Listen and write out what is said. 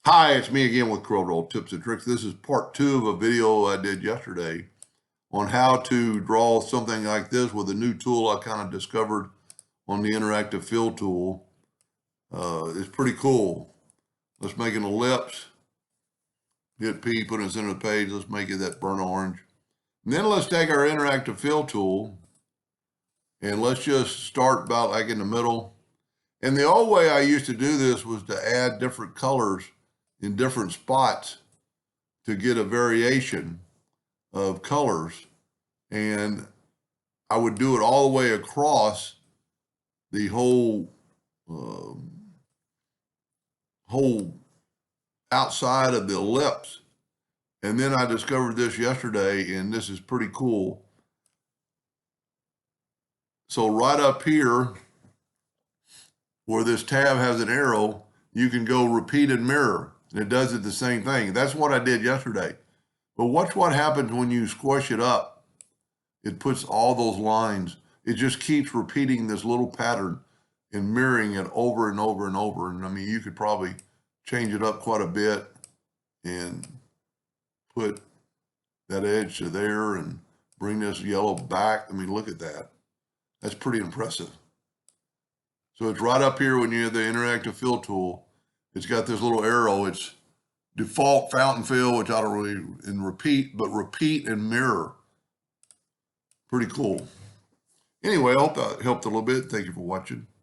Hi, it's me again with Corel Tips and Tricks. This is part 2 of a video I did yesterday on how to draw something like this with a new tool I kind of discovered on the Interactive Fill tool. It's pretty cool. Let's make an ellipse. Hit P, put it in the center of the page. Let's make it that burnt orange. And then let's take our Interactive Fill tool and let's just start about like in the middle. And the old way I used to do this was to add different colors in different spots to get a variation of colors. And I would do it all the way across the whole outside of the ellipse. And then I discovered this yesterday, and this is pretty cool. So right up here, where this tab has an arrow, you can go repeat and mirror, and it does it the same thing. That's what I did yesterday. But watch what happens when you squish it up. It puts all those lines. It just keeps repeating this little pattern and mirroring it over and over and over. And I mean, you could probably change it up quite a bit and put that edge to there and bring this yellow back. I mean, look at that. That's pretty impressive. So it's right up here when you have the Interactive Fill tool. It's got this little arrow. It's default fountain fill, which I don't really, and repeat, but repeat and mirror. Pretty cool. Anyway, I hope that helped a little bit. Thank you for watching.